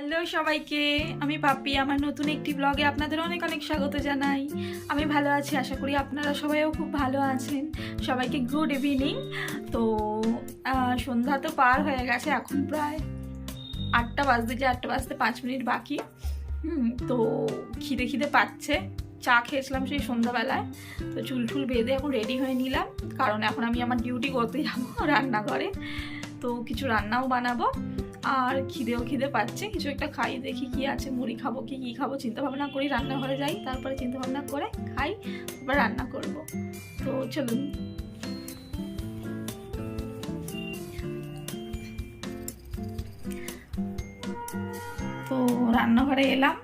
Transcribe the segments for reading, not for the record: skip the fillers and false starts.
Hello সবাইকে, আমি puppy. আমার নতুন একটি ব্লগে আপনাদের অনেক অনেক স্বাগত জানাই। আমি ভালো আছি, আশা করি আপনারা সবাইও খুব ভালো আছেন। সবাইকে গুড ইভিনিং। তো সন্ধ্যা তো পার হয়ে গেছে, এখন প্রায় 8টা বাজতে, যে 8টা বাজতে 5 মিনিট বাকি। তো খিদে খিদে পাচ্ছে। চা খেয়েছিলাম সেই সন্ধ্যাবেলায়। তো চুল টুল বেঁধে এখন রেডি হয়ে নিলাম, কারণ এখন আমি আমার ডিউটি করতে যাবো রান্নাঘরে। তো কিছু রান্নাও বানাবো, আর খিদে পাচ্ছে। কিছু একটা খাই, দেখি কি আছে, মুড়ি খাবো কি খাবো চিন্তা ভাবনা করি। রান্নাঘরে যাই, তারপরে চিন্তা ভাবনা করে খাই, তারপর রান্না করব। তো চলুন। তো রান্নাঘরে এলাম।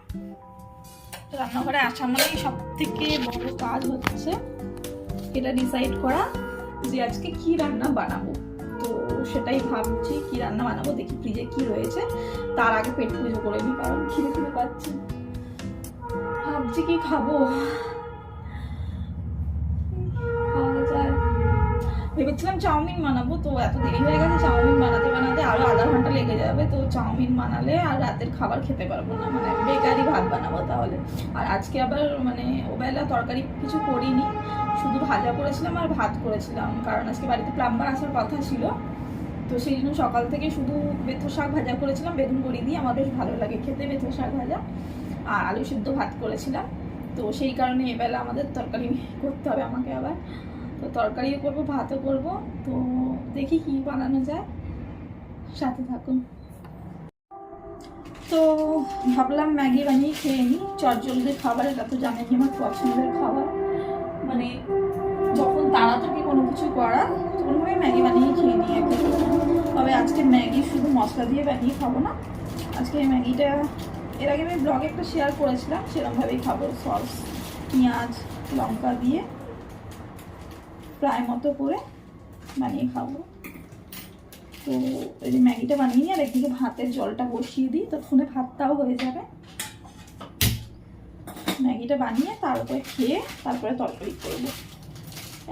রান্নাঘরে আসা মানেই সব থেকে বড় কাজ হচ্ছে এটা ডিসাইড করা যে আজকে কি রান্না বানাবো। তো সেটাই ভাবছি কি রান্না বানাবো, দেখি ফ্রিজে কি রয়েছে। তার আগে পেট পুজো করে নিই, কারণ খিদে পাচ্ছি। ভাবছি কি খাবো, খাওয়া যায়। ভেবেছিলাম চাউমিন বানাবো, তো এত দেরি হয়ে গেছে। চাউমিন বানাতে বানাতে আরো আধা ঘন্টা লেগে যাবে। তো চাউমিন বানালে আর রাতের খাবার খেতে পারবো না, মানে বেকারি ভাত বানাবো তাহলে। আর আজকে আবার মানে ওবেলা তরকারি কিছু করিনি, শুধু ভাজা করেছিলাম আর ভাত করেছিলাম, কারণ আজকে বাড়িতে প্লাম্বার আসার কথা ছিল। তো সেই জন্য সকাল থেকে শুধু বেথো শাক ভাজা করেছিলাম, বেগুন বড়ি দিয়ে। আমার বেশ ভালো লাগে খেতে বেথো শাক ভাজা, আর আলু সিদ্ধ ভাত করেছিলাম। তো সেই কারণে এবেলা আমাদের তরকারি করতে হবে আমাকে আবার। তো তরকারিও করবো, ভাতও করবো। তো দেখি কি বানানো যায়, সাথে থাকুন। তো ভাবলাম ম্যাগি বানিয়ে খেয়ে নিই, চটজলদি খাবার। এটা তো জানেন আমার পছন্দের খাবার, মানে যখন তাড়াতাড়ি কোনো কিছু করা তখন আমি ম্যাগি বানিয়ে খেয়ে নিই একটা। তবে আজকে ম্যাগি শুধু মশলা দিয়ে বানিয়ে খাবো না। আজকে ম্যাগিটা এর আগে আমি ব্লগে একটা শেয়ার করেছিলাম, সেরকমভাবেই খাবো। সস, পেঁয়াজ, লঙ্কা দিয়ে ফ্রাই মতো করে বানিয়ে খাবো। তো এই যে ম্যাগিটা বানিয়ে নিই, আর একদিকে ভাতের জলটা বসিয়ে দিই, ততক্ষণে ভাতটাও হয়ে যাবে। ম্যাগিটা বানিয়ে তারপরে খেয়ে তারপরে তরকারি করবো।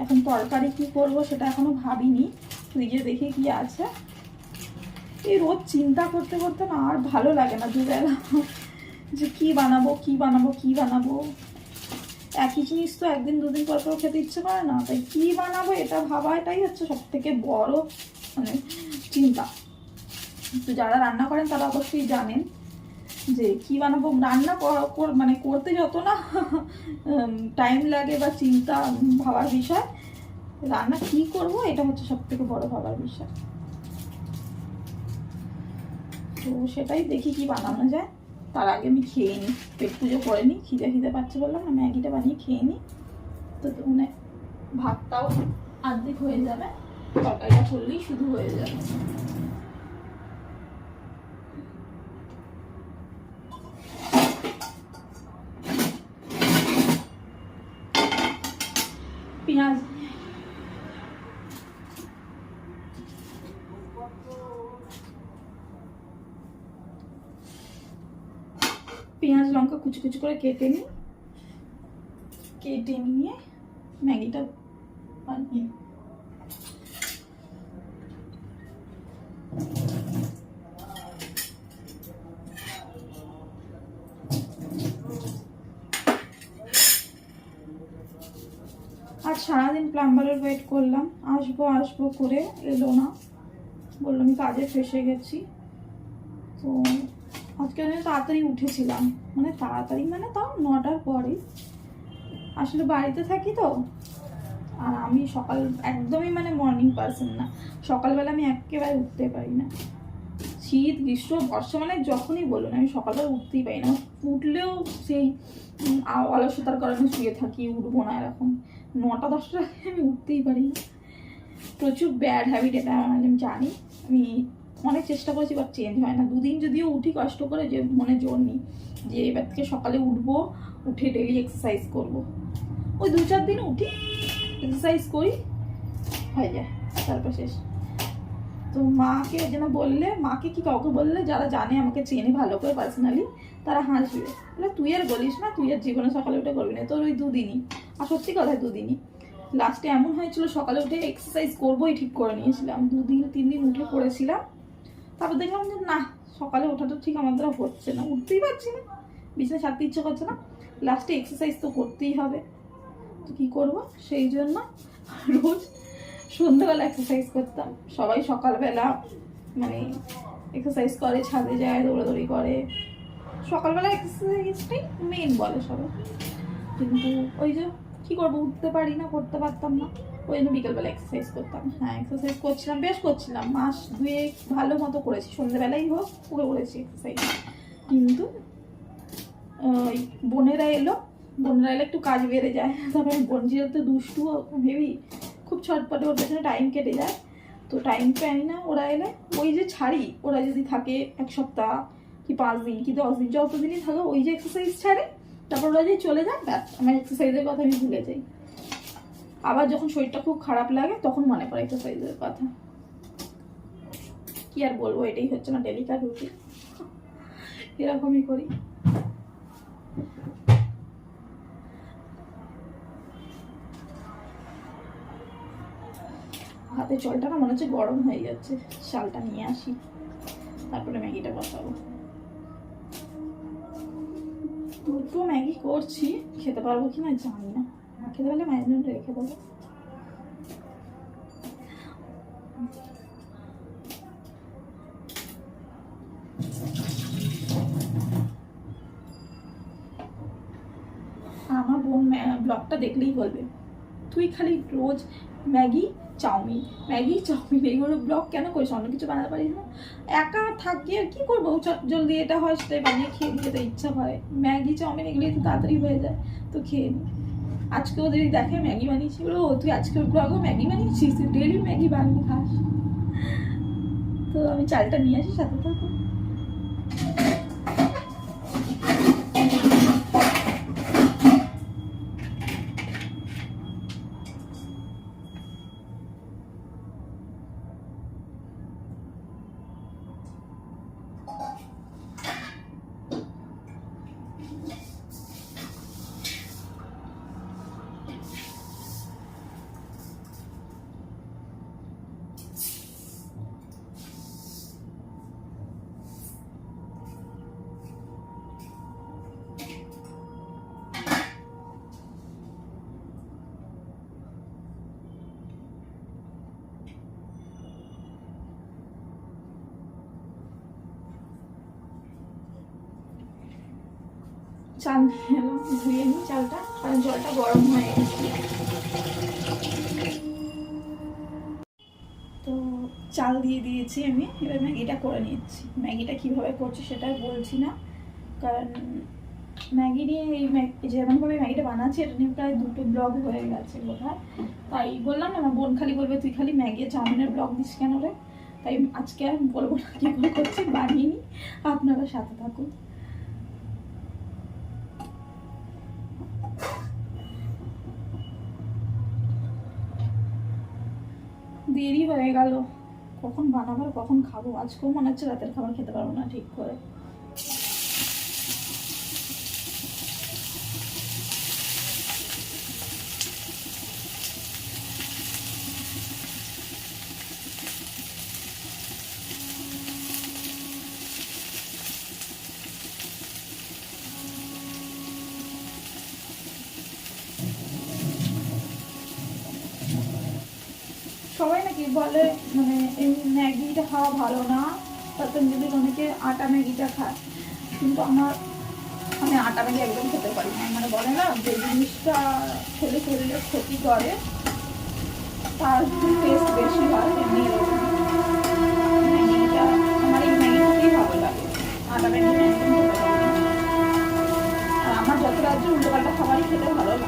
এখন তরকারি কি করব সেটা এখনো ভাবিনি, ফ্রিজে দেখি কি আছে। এই রোজ চিন্তা করতে করতে না আর ভালো লাগে না দুবেলা, যে কি বানাবো কি বানাবো কি বানাবো। একই জিনিস তো একদিন দুদিন পর পর খেতে ইচ্ছে করে না, তাই কি বানাবো এটা ভাবা, এটাই হচ্ছে সব থেকে বড় মানে চিন্তা। তো যারা রান্না করেন তারা অবশ্যই জানেন যে কি বানাবো। রান্না মানে করতে যত না টাইম লাগে বা চিন্তা ভাবার বিষয়, রান্না কি করব এটা হচ্ছে সব থেকে বড় ভাবার বিষয়। তো সেটাই দেখি কি বানানো যায়। তার আগে আমি খেয়ে নিই, পেট পুজো করে নিই। খিদে পাচ্ছে বললাম না, ম্যাগিটা বানিয়ে খেয়ে নিই। তো মানে ভাতটাও অর্ধেক হয়ে যাবে, তরকারিটা করলেই শুধু হয়ে যাবে। পেঁয়াজ পেঁয়াজ লঙ্কা কুচি কুচি করে কেটে নিয়ে ম্যাগিটা বানিয়ে। আজ সারাদিন প্লাম্বারের ওয়েট করলাম, আসবো করে এলো না, বললো আমি কাজে ফেসে গেছি। তো আজকে আমি তাড়াতাড়ি উঠেছিলাম, মানে তাড়াতাড়ি মানে তাও 9টার পরে। আসলে বাড়িতে থাকি তো, আর আমি সকাল একদমই মানে মর্নিং পারসন না। সকালবেলা আমি একেবারে উঠতে পারি না। শীত গ্রীষ্ম বর্ষা মানে যখনই বলুন, আমি সকালবেলা উঠতেই পারি না। উঠলেও সেই অলসতার কারণে শুয়ে থাকি, উঠবো না এরকম। 9টা 10টার আগে আমি উঠতেই পারি না। প্রচুর ব্যাড হ্যাবিট এটা, আমি জানি। আমি অনেক চেষ্টা করেছি, বাট চেঞ্জ হয় না। দুদিন যদিও উঠি কষ্ট করে, যে মনে জোর নেই যে এবার থেকে সকালে উঠবো, উঠে ডেলি এক্সারসাইজ করবো। ওই 2-4 দিন উঠি, এক্সারসাইজ করি, হয়ে যায়, তারপর শেষ। তো মাকে যেন বললে, মাকে কি কাউকে বললে যারা জানে আমাকে চেনে ভালো করে পার্সোনালি, তারা হাসবে, বলে তুই আর বলিস না, তুই আর জীবনে সকালে উঠে করবি না, তোর ওই 2 দিনই। আর সত্যি কথা 2 দিনই। লাস্টে এমন হয়েছিল সকালে উঠে এক্সারসাইজ করবোই ঠিক করে নিয়েছিলাম, 2-3 দিন উঠে করেছিলাম। তারপর দেখলাম যে না, সকালে ওঠাটা ঠিক আমার দ্বারা হচ্ছে না, উঠতেই পারছি না, বিছানা ছাড়তে ইচ্ছে করছে না, লাস্টে এক্সারসাইজ তো করতেই হবে। তো কী করবো, সেই জন্য রোজ সন্ধ্যাবেলা এক্সারসাইজ করতাম। সবাই সকালবেলা মানে এক্সারসাইজ করে, ছাদে যায়, দৌড়াদৌড়ি করে, সকালবেলা এক্সারসাইজটাই মেন বলে সবাই। কিন্তু ওই যে কী করবো, উঠতে পারি না, করতে পারতাম না, ওই জন্য বিকেলবেলা এক্সারসাইজ করতাম। হ্যাঁ, এক্সারসাইজ করছিলাম, বেশ করছিলাম, মাস 2 ভালো মতো করেছি, সন্ধ্যেবেলাই হোক করেছি এক্সারসাইজ। কিন্তু ওই বোনেরা এলে একটু কাজ বেড়ে যায়। তারপরে বোন যেহেতু দুষ্টু হেবি, খুব ছটপটে, ওর পেছনে টাইম কেটে যায়, তো টাইম পাই না। ওরা এলে ওই যে ছাড়ি, ওরা যদি থাকে 1 সপ্তাহ কি 5 দিন কি 10 দিন, যতদিনই থাকে ওই যে এক্সারসাইজ ছাড়ে, তারপর ওরা যদি চলে যায়, ব্যাস আমার এক্সারসাইজের কথা আমি ভুলে যাই। আবার যখন শরীরটা খুব খারাপ লাগে তখন মনে পড়ে এক্সারসাইজের কথা। কি আর বলবো, এটাই হচ্ছে না ডেলিকার রুটিন, এরকমই করি। হাতে জলটা না মনে হচ্ছে গরম হয়ে যাচ্ছে, শালটা নিয়ে আসি, তারপরে ম্যাগিটা বসাবো। দুটো ম্যাগি করছি, খেতে পারবো কি না জানি না, খেতে পারলে মায়ের জন্য রেখে দেবো। আমার বোন ব্লগটা দেখলেই বলবে, তুই খালি রোজ ম্যাগি চাউমিন এইগুলো ব্লগ কেন করিস, অন্য কিছু বানাতে পারিস না? একা থাকি আর কি করবো, জলদি এটা হয় সেটাই বানিয়ে খেয়ে দিতে ইচ্ছা করে। ম্যাগি চাউমিন এগুলোই তো তাড়াতাড়ি হয়ে যায়, তো খেয়ে নিই। আজকেও যদি দেখে ম্যাগি বানিয়েছি, বলো তুই আজকের ব্লগও ম্যাগি বানিয়েছিস, তুই ডেলি ম্যাগি বানিয়ে খাস। তো আমি চালটা নিয়ে আসি, সাথে থাকো। চাল নিয়ে এলাম, ধুয়ে নিই চালটা, কারণ জলটা গরম হয়ে গেছে। তো চাল দিয়ে দিয়েছি আমি, এবার ম্যাগিটা করে নিচ্ছি। ম্যাগিটা কীভাবে করছি সেটা বলছি না, কারণ ম্যাগি নিয়ে এই যেমনভাবে ম্যাগিটা বানাচ্ছি এটা নিয়ে প্রায় 2টো ব্লগ হয়ে গেছে বোধহয়। তাই বললাম না, আমার বোন খালি বলবে তুই খালি ম্যাগি চাউমিনের ব্লগ দিস কেন রে, তাই আজকে আর বলবো না কীভাবে করছি, বানিয়ে নিই, আপনারা সাথে থাকুন। দেরি হয়ে গেল, কখন বানাবার কখন খাবো, আজকেও মনে হচ্ছে রাতের খাবার খেতে পারবো না ঠিক করে। সবাই নাকি বলে মানে এই ম্যাগিটা খাওয়া ভালো না, পতঞ্জলির অনেকে আটা ম্যাগিটা খায়, কিন্তু আমি আটা ম্যাগি একদম খেতে পারি না। মানে বলে না যে জিনিসটা খেলে শরীরে ক্ষতি করে তার টেস্ট বেশি হয়, এমনি ম্যাগিটা আমার এই ম্যাগিটাকেই ভালো লাগে, আটা ম্যাগি একদম খেতে পারি না। আর আমার যত রাজ্যে উল্টোপাল্টা খাবারই খেতে ভালো লাগে,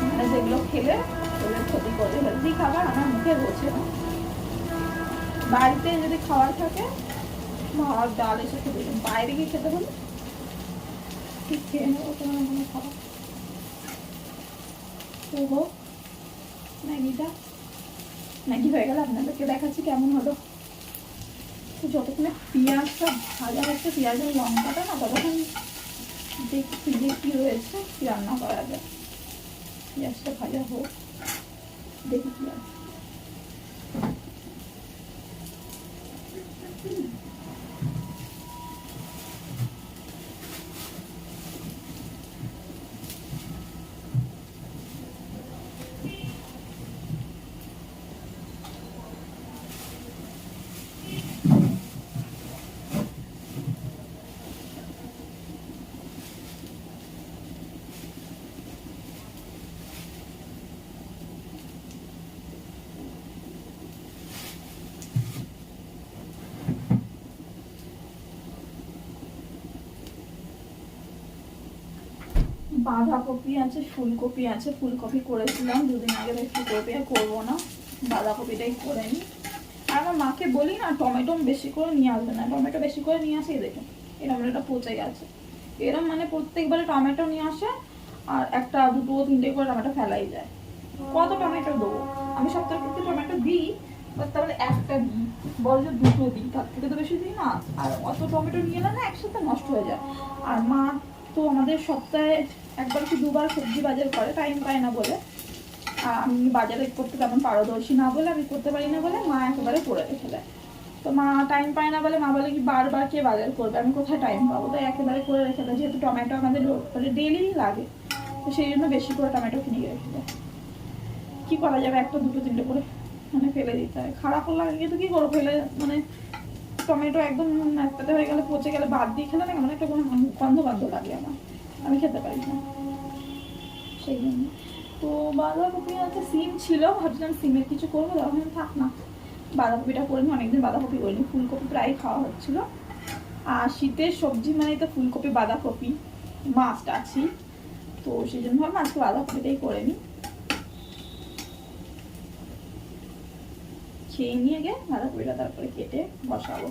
মানে যেগুলো খেলে শরীরের ক্ষতি করে, হেলদি খাবার আমার মুখে বসে না। বাড়িতে যদি খাবার থাকে ভাত ডাল এসে খেতে, বাইরে গিয়ে খেতে হলে ঠিক খেয়ে নেবো তোমার কোনো খাবার। তো হোক ম্যাগি হয়ে গেল, আপনাদেরকে দেখাচ্ছি কেমন হলো। তো যতক্ষণে পেঁয়াজটা ভাজা হচ্ছে, পেঁয়াজের লঙ্কাটা না, ততক্ষণ দেখি যে কী হয়েছে, কি রান্না করা যায়। পেঁয়াজটা ভাজা হোক, দেখি কি আছে। বাঁধাকপি আছে, ফুলকপি আছে। ফুলকপি করেছিলাম 2 দিন আগে, ফুলকপি আর করবো না, বাঁধাকপিটাই করে নিই। আর আমার মাকে বলি না টমেটো বেশি করে নিয়ে আসবে না, টমেটো বেশি করে নিয়ে আসে দেখুন এই টমেটোটা পচে গেছে। এরম মানে প্রত্যেকবারে টমেটো নিয়ে আসে আর 1, 2, 3টে করে টমেটো ফেলাই যায়। কত টমেটো দেবো আমি? সপ্তাহে কিন্তু টমেটো দিই, তাহলে 1টা দিই, বল যে 2টো দিই, তার থেকে তো বেশি দিই না। আর অত টমেটো নিয়ে এলে না একসাথে নষ্ট হয়ে যায়। আর মা তো আমাদের সপ্তাহে 1বার কি 2বার সবজি বাজার করে, টাইম পায় না বলে। আর আমি বাজারে করতে তেমন পারদর্শী না বলে, আমি করতে পারি না বলে মা একেবারে করে রেখে দেয়। তো মা টাইম পায় না বলে মা বলে কি বারবার কে বাজার করবে, আমি কোথায় টাইম পাবো, তাই একেবারে করে রেখে দেয়। যেহেতু টমেটো আমাদের মানে ডেলি লাগে, তো সেই জন্য বেশি করে টমেটো কিনে রেখে দেয়। কী করা যাবে, 1টা 2টো 3টে করে মানে ফেলে দিতে হয়। খারাপ লাগে কিন্তু কী করবো, ফেলে মানে টমেটো একদম একটাতে হয়ে গেলে পচে গেলে বাদ দিয়ে খেলে না কেমন একটা কোনো গন্ধ গন্ধ লাগে আমার, আমি খেতে পারি না সেই জন্য। তো বাঁধাকপি আছে, সিম ছিল, ভাবছিলাম সিমের কিছু করবো, তখন থাক না বাঁধাকপিটা করে নিই। অনেকদিন বাঁধাকপি করিনি, ফুলকপি প্রায় খাওয়া হচ্ছিলো। আর শীতের সবজি মানে তো ফুলকপি বাঁধাকপি মাছটা আছি, তো সেই জন্য ভাবলাম আজকে বাঁধাকপিটাই করে নিই। খেয়ে নিয়ে গে বাঁধাকপিটা তারপরে কেটে বসাবো।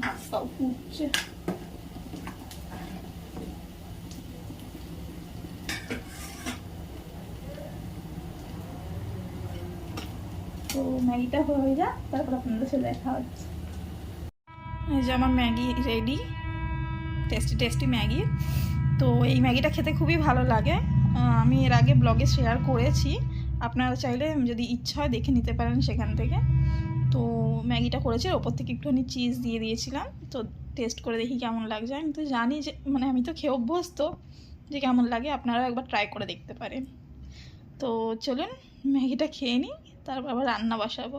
ভাতটাও ফুটছে। তো ম্যাগিটা হয়ে যা, তারপর আপনাদের সাথে দেখা হচ্ছে। এই যে আমার Maggi ready, tasty tasty Maggi. তো এই ম্যাগিটা খেতে খুবই ভালো লাগে, আমি এর আগে ব্লগে শেয়ার করেছি, আপনারা চাইলে যদি ইচ্ছা হয় দেখে নিতে পারেন সেখান থেকে। তো ম্যাগিটা করেছি, ওপর থেকে একটুখানি চিজ দিয়ে দিয়েছিলাম। তো টেস্ট করে দেখি কেমন লাগছে। আমি তো জানি যে মানে আমি তো খেয়ে অভ্যস্ত যে কেমন লাগে, আপনারা একবার ট্রাই করে দেখতে পারেন। তো চলুন ম্যাগিটা খেয়ে নিই, তারপর আবার রান্না বসাবো।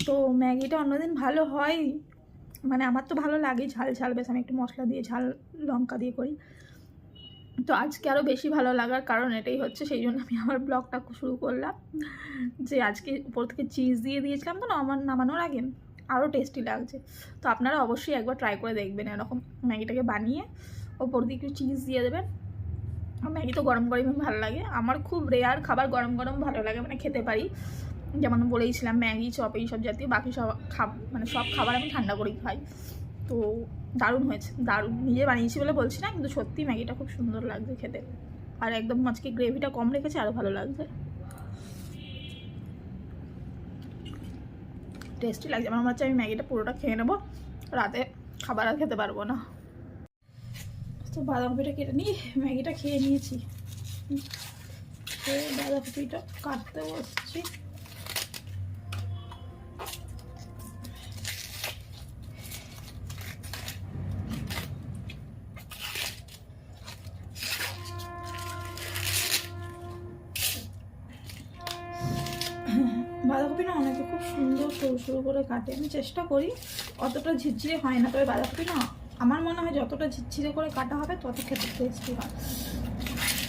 তো ম্যাগিটা অন্যদিন ভালো হয়, মানে আমার তো ভালো লাগে ঝাল ঝাল, বেশ আমি একটু মশলা দিয়ে ঝাল লঙ্কা দিয়ে করি। তো আজকে আরও বেশি ভালো লাগার কারণ এটাই হচ্ছে, সেই জন্য আমি আমার ব্লগটা শুরু করলাম যে আজকে উপর থেকে চিজ দিয়ে দিয়েছিলাম, তো আমার নামানোর আগে আরও টেস্টি লাগছে। তো আপনারা অবশ্যই একবার ট্রাই করে দেখবেন এরকম ম্যাগিটাকে বানিয়ে, ওপর দিয়ে একটু চিজ দিয়ে দেবেন। আর ম্যাগি তো গরম গরমই ভালো লাগে, আমার খুব রেয়ার খাবার গরম গরম ভালো লাগে, মানে খেতে পারি। যেমন বলেইছিলাম ম্যাগি চপ এইসব জাতীয়, বাকি সব মানে সব খাবার আমি ঠান্ডা করেই খাই। তো দারুণ হয়েছে, দারুণ, নিজে বানিয়েছি বলে বলছি না, কিন্তু সত্যি ম্যাগিটা খুব সুন্দর লাগছে খেতে। আর একদম আজকে গ্রেভিটা কম রেখেছে, আরও ভালো লাগছে, টেস্টি লাগছে। আমার মনে হচ্ছে আমি ম্যাগিটা পুরোটা খেয়ে নেবো, রাতে খাবার আর খেতে পারবো না। তো বাঁধাকপিটা কেটে নিয়ে ম্যাগিটা খেয়ে নিয়েছি, বাঁধাকপিটা কাটতে বসছি। বাঁধাকপি না অনেকে খুব সুন্দর সরু সরু করে কাটে, আমি চেষ্টা করি, অতটা ঝিরঝিরে হয় না, তবে বাঁধাকপি না আমার মনে হয় যতটা ঝিরঝিরে করে কাটা হবে তত খেতে টেস্টি হয়।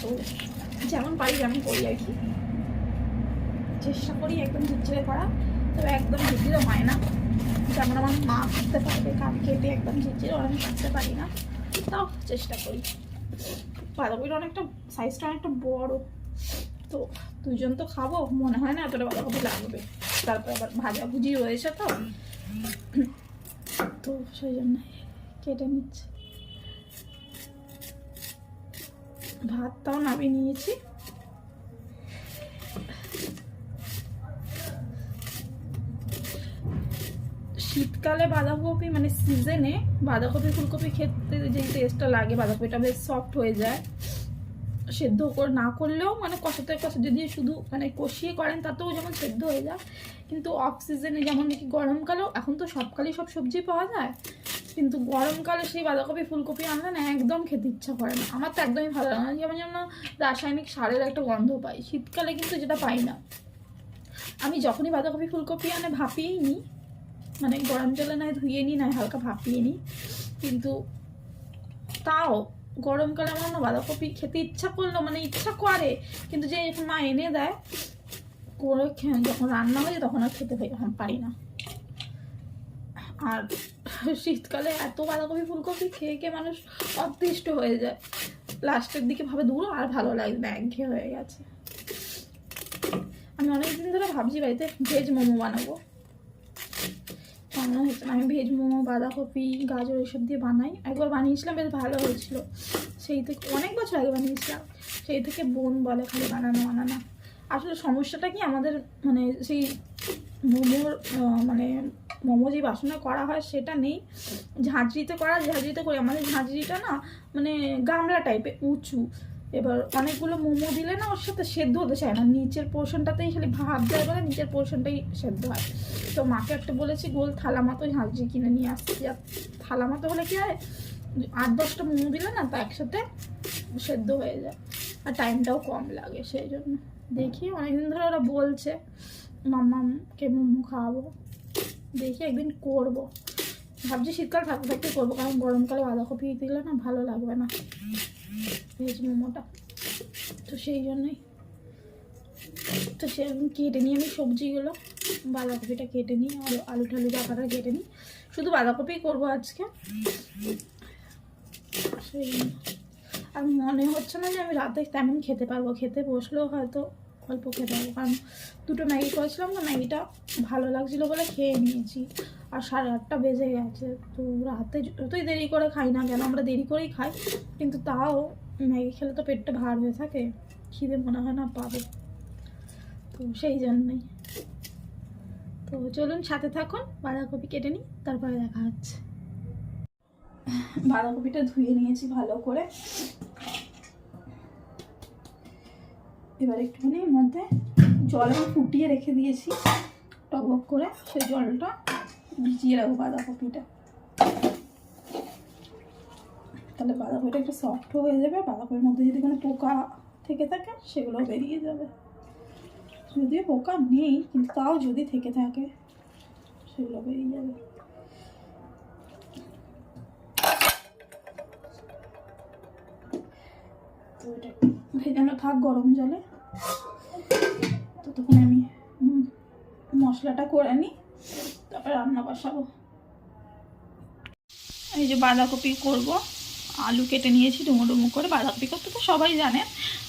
তো যেমন পারি যেমন করি আর কি, চেষ্টা করি একদম ঝিরঝিরে করা, তবে একদম ঝিরঝিরে হয় না। যেমন আমার মা কাটতে পারবে কাট কেটে একদম ঝিরঝিরে, ওরা আমি কাটতে পারি না, তাও চেষ্টা করি। বাঁধাকপিটা অনেকটা সাইজটা অনেকটা বড়, তো 2জন তো খাবো, মনে হয় না এতটা বাঁধাকপি লাগবে। তারপর আবার ভাজাভুজি রয়েছে, তো সেই জন্য কেটে নিচ্ছি। ভাতটাও নামিয়ে নিয়েছি। শীতকালে বাঁধাকপি মানে সিজনে বাঁধাকপি ফুলকপি খেতে যে টেস্টটা লাগে, বাঁধাকপিটা বেশ সফট হয়ে যায়, সেদ্ধ করে না করলেও মানে কষাতে যদি শুধু মানে কষিয়ে করেন তাতেও যেমন সেদ্ধ হয়ে যায়। কিন্তু অফ সিজনে যেমন নাকি গরমকালেও, এখন তো সবকালেই সব সবজি পাওয়া যায়, কিন্তু গরমকালে সেই বাঁধাকপি ফুলকপি আনলে না একদম খেতে ইচ্ছা করে না, আমার তো একদমই ভালো লাগে না, যেমন যেমন রাসায়নিক সারের একটা গন্ধ পাই। শীতকালে কিন্তু যেটা পাই না। আমি যখনই বাঁধাকপি ফুলকপি আনে ভাপিয়েই নিই, মানে গরম জলে নয় ধুয়ে নিই, নয় হালকা ভাপিয়ে নিই, কিন্তু তাও গরমকালে আমার না বাঁধাকপি খেতে ইচ্ছা করলো, মানে ইচ্ছা করে, কিন্তু যে যখন মা এনে দেয় করে যখন রান্না হয়ে যায় তখন আর খেতে পারি না। আর শীতকালে এত বাঁধাকপি ফুলকপি খেয়ে খেয়ে মানুষ অতিষ্ঠ হয়ে যায়, লাস্টের দিকে ভাবে দূর আর ভালো লাগবে না, একঘেয়ে হয়ে গেছে। আমি অনেকদিন ধরে ভাবছি বাড়িতে ভেজ মোমো বানাবো, বানানো হচ্ছে না। আমি ভেজ মোমো বাঁধাকপি গাজর এসব দিয়ে বানাই, একবার বানিয়েছিলাম, বেশ ভালো হয়েছিল। সেই থেকে অনেক বছর আগে বানিয়েছিলাম, সেই থেকে বোন বলে খালি বানানো। আসলে সমস্যাটা কি, আমাদের মানে সেই মোমোর মানে মোমো যে বাসনে করা হয় সেটা নেই, ঝাঁঝরিতে করি। আমাদের ঝাঁঝরিটা না মানে গামলা টাইপের উঁচু, এবার অনেকগুলো মোমো দিলে না ওর সাথে সেদ্ধ হতে চায় না, নিচের পোর্শনটাতেই খালি ভাব দেয় বলে নিচের পোর্শনটাই সেদ্ধ হয়। তো মাকে একটা বলেছি গোল থালা মতো ঝাঁঝরি কিনে নিয়ে আসছি, আর থালা মতো হলে কি হয় 8-10টা মোমো দিলে না তা একসাথে সেদ্ধ হয়ে যায়, আর টাইমটাও কম লাগে। সেই জন্য দেখি অনেকদিন ধরে ওরা বলছে মাম্মাকে মোমো খাওয়াবো, দেখি একদিন করবো। ভাবছি শীতকাল থাকতে থাকতে করবো, কারণ গরমকালে বাঁধাকপি দিলে না ভালো লাগবে না ভেজ মোমোটা। তো সেই জন্যই তো সেরকম কেটে নিই আমি সবজিগুলো, বাঁধাকপিটা কেটে নিই আর আলু ঠালু বাঁকাটা কেটে নিই, শুধু বাঁধাকপি করবো আজকে। সেই আর মনে হচ্ছে না যে আমি রাতে তেমন খেতে পারবো, খেতে বসলেও হয়তো অল্প খেতে পারবো, কারণ 2টো ম্যাগি করেছিলাম না, ম্যাগিটা ভালো লাগছিলো বলে খেয়ে নিয়েছি, আর 8:30 বেজে গেছে। তো রাতে যতই দেরি করে খাই না কেন, আমরা দেরি করেই খাই, কিন্তু তাও ম্যাগি খেলে তো পেটটা ভার হয়ে থাকে, খিদে মনে হয় না পাবে, তো সেই জন্যই। তো চলুন সাথে থাকুন, বাঁধাকপি কেটে নিই, তারপরে দেখা হচ্ছে। বাঁধাকপিটা ধুয়ে নিয়েছি ভালো করে, এবার একটুখানি এর মধ্যে জল আমি ফুটিয়ে রেখে দিয়েছি টক করে, সেই জলটা ভিজিয়ে রাখবো বাঁধাকপিটা, তাহলে বাঁধাকপিটা একটু সফট হয়ে যাবে। বাঁধাকপির মধ্যে যদি কোনো পোকা থেকে থাকে সেগুলো বেরিয়ে যাবে, যদিও পোকা নেই কিন্তু তাও যদি থেকে থাকে সেগুলো বেরিয়ে যাবে। তো এটা ভেজানো থাক গরম জলে, তো তখন আমি মশলাটা করে নিই, তারপরে রান্না বসাবো। এই যে বাঁধাকপি করব, আলু কেটে নিয়েছি ডুমো ডুমো করে। বাঁধাকপি করতে তো সবাই জানে,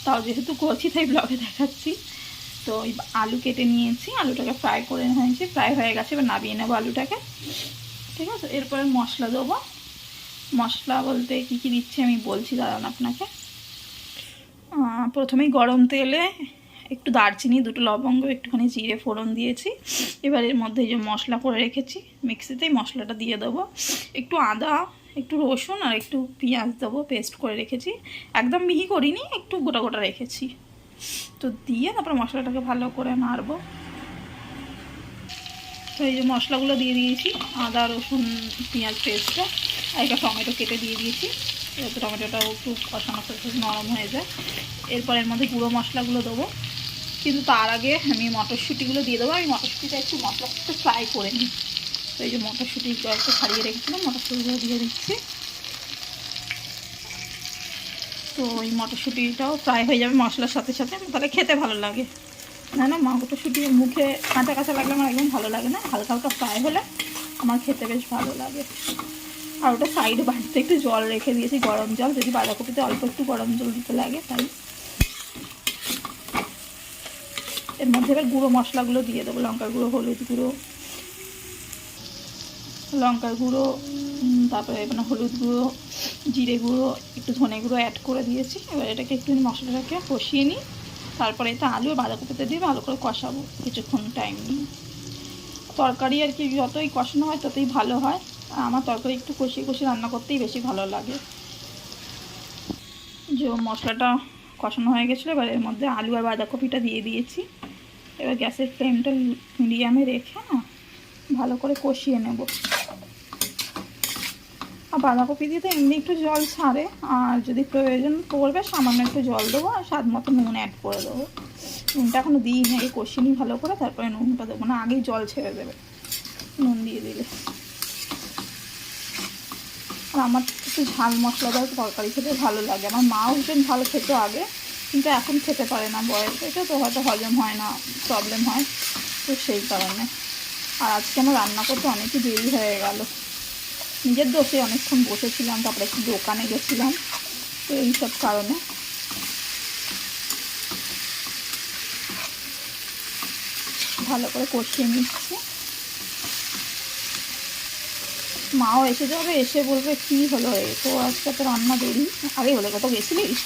তাও যেহেতু করছি তাই ব্লগে দেখাচ্ছি। তো ওই আলু কেটে নিয়েছি, আলুটাকে ফ্রাই করে নিয়েছি, ফ্রাই হয়ে গেছে, এবার নামিয়ে নেবো আলুটাকে, ঠিক আছে। এরপরে মশলা দেবো, মশলা বলতে কী কী দিচ্ছি আমি বলছি, দাঁড়ান আপনাকে। প্রথমেই গরম তেলে একটু দারচিনি, 2টো লবঙ্গ, একটুখানি জিরে ফোড়ন দিয়েছি। এবার এর মধ্যে যে মশলা করে রেখেছি মিক্সিতেই মশলাটা দিয়ে দেবো, একটু আদা, একটু রসুন আর একটু পেঁয়াজ দেবো, পেস্ট করে রেখেছি, একদম মিহি করিনি, একটু গোটা গোটা রেখেছি। তো দিয়ে তারপর মশলাটাকে ভালো করে নাড়বো। তো এই যে মশলাগুলো দিয়ে দিয়েছি, আদা রসুন পেঁয়াজ পেস্টটা, আর একটা টমেটো কেটে দিয়ে দিয়েছি, যাতে টমেটোটাও একটু কষানো একটু নরম হয়ে যায়। এরপর এর মধ্যে গুঁড়ো মশলাগুলো দেবো, কিন্তু তার আগে আমি মটরশুঁটিগুলো দিয়ে দেবো। আমি মটরশুঁটিটা একটু মশলার সাথে ফ্রাই করে নিই, তো এই যে মটরশুঁটি একটু ছাড়িয়ে রেখেছিলাম, মটরশুঁটিগুলো দিয়ে দিচ্ছি। তো ওই মটরশুঁটিটাও ফ্রাই হয়ে যাবে মশলার সাথে সাথে, তাহলে খেতে ভালো লাগে। না মটরশুঁটি মুখে কাঁচা কাঁচা লাগলে আমার একদম ভালো লাগে না, হালকা হালকা ফ্রাই হলে আমার খেতে বেশ ভালো লাগে। আর ওটা সাইডে বাড়িতে একটু জল রেখে দিয়েছি, গরম জল, যদি বাঁধাকপিতে অল্প একটু গরম জল দিতে লাগে তাই। এর মধ্যে এবার গুঁড়ো মশলাগুলো দিয়ে দেবো, লঙ্কার গুঁড়ো, হলুদ গুঁড়ো, লঙ্কার গুঁড়ো, তারপরে এখানে হলুদ গুঁড়ো, জিরে গুঁড়ো, একটু ধনে গুঁড়ো অ্যাড করে দিয়েছি। এবার এটাকে একটু মশলাটাকে কষিয়ে নিই, তারপরে এটা আলু বাঁধাকপিতে দিয়ে ভালো করে কষাবো কিছুক্ষণ টাইম নিয়ে। তরকারি আর কি যতই কষানো হয় ততই ভালো হয়, আর আমার তরকারি একটু কষিয়ে কষিয়ে রান্না করতেই বেশি ভালো লাগে। যে মশলাটা কষানো হয়ে গেছিলো, এবার এর মধ্যে আলু আর বাঁধাকপিটা দিয়ে দিয়েছি। এবার গ্যাসের ফ্লেমটা মিডিয়ামে রেখে না ভালো করে কষিয়ে নেব। আর বাঁধাকপি দিয়ে তো এমনি একটু জল ছাড়ে, আর যদি প্রয়োজন পড়বে সামান্য একটু জল দেবো, আর স্বাদ মতো নুন অ্যাড করে দেবো। নুনটা এখনও দিই না, আগে কষিয়ে নিই ভালো করে, তারপরে নুনটা দেবো না, আগেই জল ছেড়ে দেবে নুন দিয়ে দিলে। আর আমার একটু ঝাল মশলাদার তরকারি খেতে ভালো লাগে, আমার মাও ভীষণ ভালো খেতে আগে, কিন্তু এখন খেতে পারে না, বয়স এটা তো হয়তো হজম হয় না, প্রবলেম হয়, তো সেই কারণে। আর আজকে আমার রান্না করতে অনেকই দেরি হয়ে গেল, নিজের দোষে অনেকক্ষণ বসেছিলাম, তারপরে একটু দোকানে গেছিলাম, তো এইসব কারণে। ভালো করে কষিয়ে নিচ্ছি। মাও এসে যাবে, এসে বলবে কী হলো তো আজকে তো রান্না দেরি। আগে বলে কত গেছিলিস,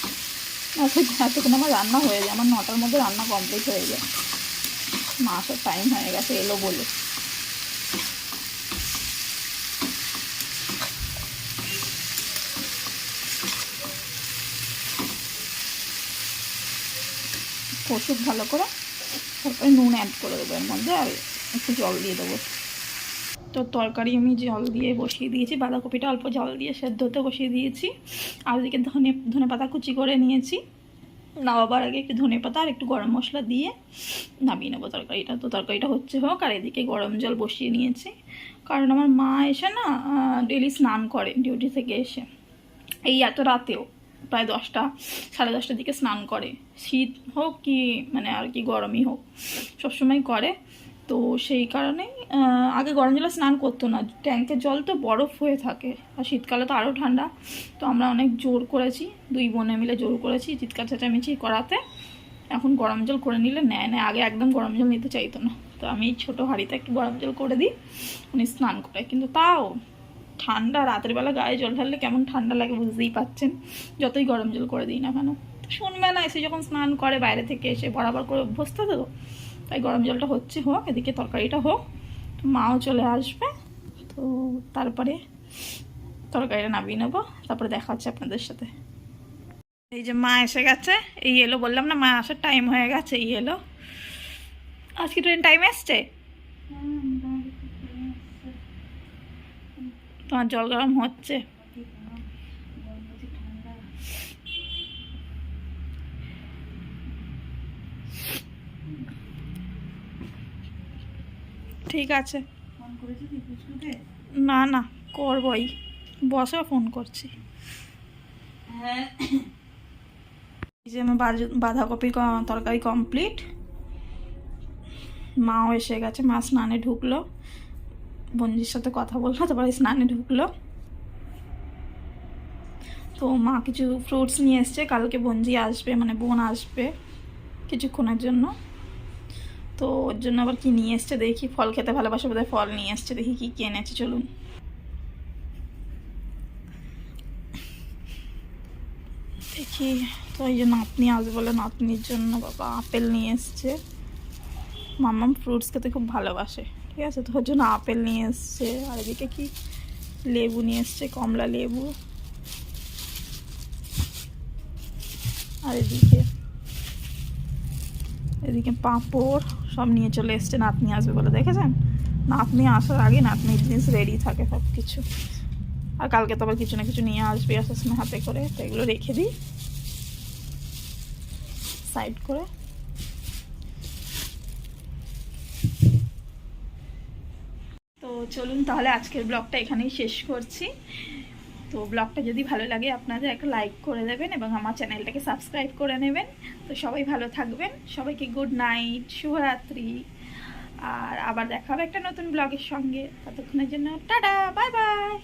এতক্ষণ আমার রান্না হয়ে যায়, আমার 9টার মধ্যে রান্না কমপ্লিট হয়ে যায়। মা আসার টাইম হয়ে গেছে এলো বলে। কষুক ভালো করে, তারপরে নুন অ্যাড করে দেবো এর মধ্যে, আর একটু জল দিয়ে দেবো। তো তরকারি আমি জল দিয়ে বসিয়ে দিয়েছি, বাঁধাকপিটা অল্প জল দিয়ে সেদ্ধ হতে বসিয়ে দিয়েছি। আর ওদিকে ধনে পাতা কুচি করে নিয়েছি, নামাবার আগে একটু ধনে পাতা আর একটু গরম মশলা দিয়ে নামিয়ে নেবো তরকারিটা। তো তরকারিটা হচ্ছে হোক, আর এদিকে গরম জল বসিয়ে নিয়েছি, কারণ আমার মা এসে না ডেলি স্নান করে ডিউটি থেকে এসে, এই এত রাতেও প্রায় 10টা 10:30টার দিকে স্নান করে, শীত হোক কি মানে আর কি গরমই হোক সবসময় করে। তো সেই কারণেই আগে গরম জলে স্নান করতো না, ট্যাঙ্কের জল তো বরফ হয়ে থাকে, আর শীতকালে তো আরও ঠান্ডা। তো আমরা অনেক জোর করেছি, 2 বোনে মিলে জোর করেছি, চিৎকার চেঁচামেচি করাতে এখন গরম জল করে নিলে নেয়। আগে একদম গরম জল নিতে চাইতো না, তো আমি ছোটো হাঁড়িতে একটু গরম জল করে দিই, উনি স্নান করে। কিন্তু তাও ঠান্ডা, রাতের বেলা গায়ে জল ঢাললে কেমন ঠান্ডা লাগে বুঝতেই পাচ্ছেন, যতই গরম জল করে দিই না কেন। শুনবে না, এসে যখন স্নান করে বাইরে থেকে এসে বরাবর করে অভ্যস্ত তো, তাই গরম জলটা হচ্ছে হোক, এদিকে তরকারিটা হোক, তো মাও চলে আসবে, তো তারপরে তরকারিটা নামিয়ে নেবো, তারপরে দেখা হচ্ছে আপনাদের সাথে। এই যে মা এসে গেছে, এই এলো, বললাম না মা আসার টাইম হয়ে গেছে, এই এলো। আজকে ট্রেন টাইম এসছে? তোমার জল গরম হচ্ছে? ঠিক আছে, না না করবই, বসে ফোন করছি। এই যে আমার বাঁধাকপির তরকারি কমপ্লিট, মাও এসে গেছে, মা স্নানে ঢুকলো, বঞ্জির সাথে কথা বললো, তারপরে স্নানে ঢুকলো। তো মা কিছু ফ্রুটস নিয়ে এসছে, কালকে বঞ্জি আসবে, মানে বোন আসবে কিছুক্ষণের জন্য, তো ওর জন্য আবার কি নিয়ে এসছে দেখি, ফল খেতে ভালোবাসে বোধহয়, ফল নিয়ে এসছে, দেখি কি কি এনেছে, চলুন। দেখি, তো এই যে নাতনি আসবে বলে নাতনির জন্য বাবা আপেল নিয়ে এসছে, মাম্মাম ফ্রুটস খেতে খুব ভালোবাসে, ঠিক আছে, তো ওর জন্য আপেল নিয়ে এসছে। আর এদিকে কি লেবু নিয়ে এসছে, কমলা লেবু। আর এদিকে পাঁপড় সব নিয়ে চলে এসছে, নাতনি আসবে বলে। দেখেছেন, নাতনি আসার আগে নাতনির জিনিস রেডি থাকে সব কিছু। আর কালকে তো আবার কিছু না কিছু নিয়ে আসবে আসার সময় হাতে করে, তো এগুলো রেখে দিই সাইড করে। তো চলুন তাহলে আজকের ব্লগটা এখানেই শেষ করছি। তো ব্লগটা যদি ভালো লাগে আপনাদের একটা লাইক করে দেবেন এবং আমার চ্যানেলটাকে সাবস্ক্রাইব করে নেবেন। তো সবাই ভালো থাকবেন, সবাইকে গুড নাইট, শুভরাত্রি, আর আবার দেখা হবে একটা নতুন ব্লগের সঙ্গে। ততক্ষণের জন্য টাটা, বাই বাই।